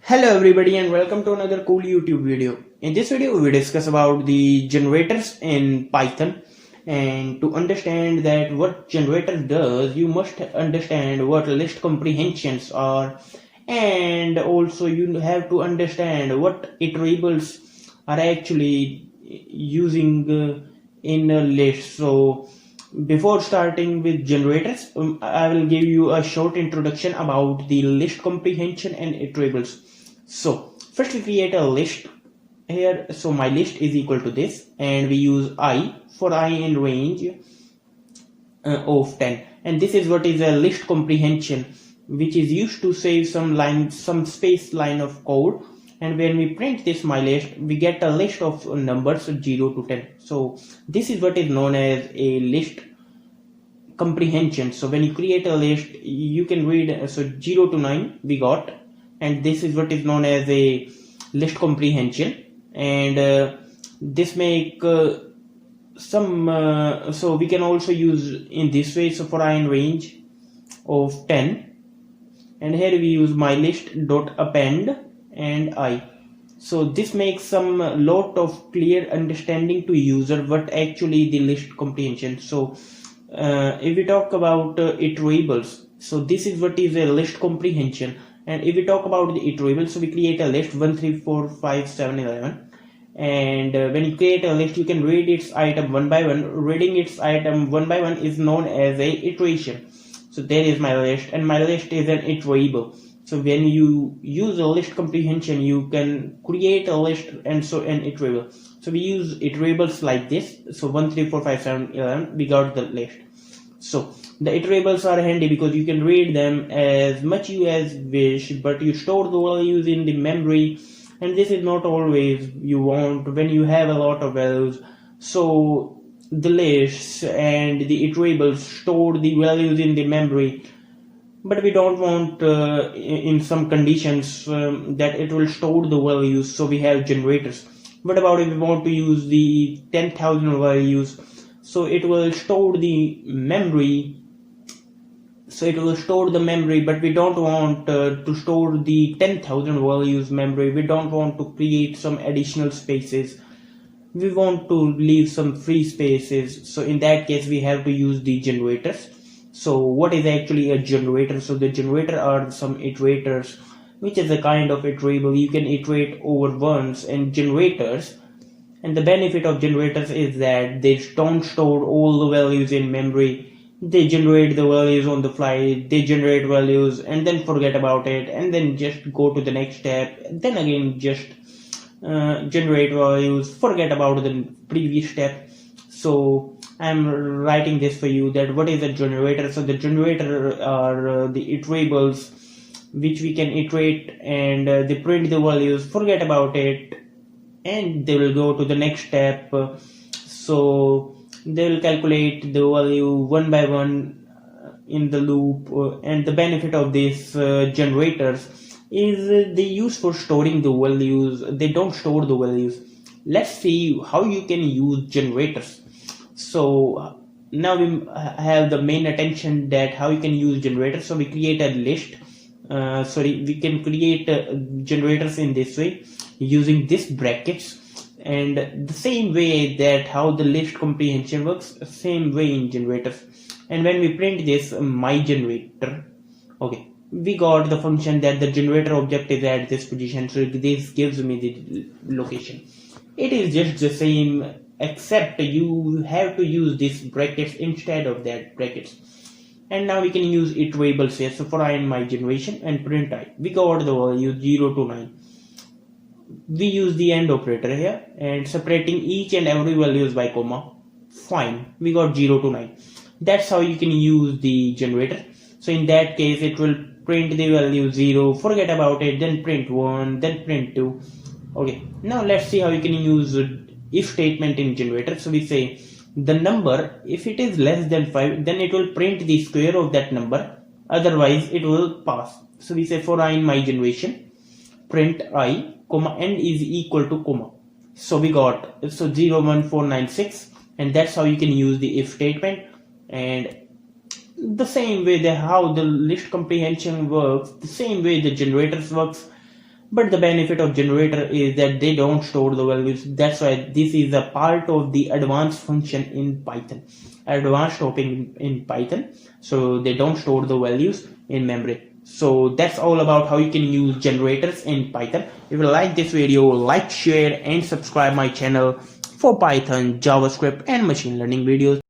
Hello everybody and welcome to another cool YouTube video. In this video we discuss about the generators in Python, and to understand that what generator does you must understand what list comprehensions are, and also you have to understand what iterables are actually using in a list. So before starting with generators, I will give you a short introduction about the list comprehension and iterables. So first we create a list here. So my list is equal to this, and we use I for I in range of 10, and this is what is a list comprehension, which is used to save some space line of code. And when we print this my list, we get a list of numbers 0 to 10. So this is what is known as a list comprehension. So when you create a list, you can read, so 0 to 9 we got, and this is what is known as a list comprehension. And this make so we can also use in this way. So for I in range of 10, and here we use my list dot append and I. So this makes some lot of clear understanding to user what actually the list comprehension. So if we talk about iterables, so this is what is a list comprehension. And if we talk about the iterables, so we create a list 1 3 4 5 7 11, and when you create a list you can read its item one by one. Reading its item one by one is known as a iteration. So there is my list, and my list is an iterable. So when you use a list comprehension, you can create a list and so an iterable. So we use iterables like this. So 1 3 4 5 7 11, we got the list. So the iterables are handy because you can read them as much you as wish, but you store the values in the memory, and this is not always you want when you have a lot of values. So the lists and the iterables store the values in the memory, but we don't want in some conditions that it will store the values. So we have generators. What about if we want to use the 10,000 values? So it will store the memory. So it will store the memory, but we don't want to store the 10,000 values memory. We don't want to create some additional spaces. We want to leave some free spaces. So in that case we have to use the generators. So what is actually a generator? So the generator are some iterators, which is a kind of iterable. You can iterate over once, and generators, and the benefit of generators is that they don't store all the values in memory. They generate the values on the fly. They generate values and then forget about it, and then just go to the next step, then again just generate values, forget about the previous step. So I'm writing this for you, that what is a generator. So the generator are the iterables which we can iterate, and they print the values, forget about it, and they will go to the next step. So they will calculate the value one by one in the loop. And the benefit of these generators is they use for storing the values. They don't store the values. Let's see how you can use generators. So now we have the main attention that how you can use generators. So we create a list. We can create generators in this way using this brackets, and the same way that how the list comprehension works, same way in generators. And when we print this my generator, okay, we got the function that the generator object is at this position. So this gives me the location. It is just the same, except you have to use these brackets instead of that brackets. And now we can use iterables here. So for I in my generation and print I, we got the value 0 to 9. We use the AND operator here and separating each and every values by comma. Fine, we got 0 to 9. That's how you can use the generator. So in that case it will print the value 0, forget about it, then print 1, then print 2. Okay, now let's see how you can use if statement in generator. So we say the number, if it is less than 5, then it will print the square of that number, otherwise it will pass. So we say for I in my generation, print I, comma n is equal to comma. So we got 01496, and that's how you can use the if statement. And the same way that how the list comprehension works, the same way the generators works. but the benefit of generator is that they don't store the values. That's why this is a part of the advanced function in Python, advanced topic in Python. So they don't store the values in memory. So that's all about how you can use generators in Python. If you like this video, like, share and subscribe my channel for Python, JavaScript and machine learning videos.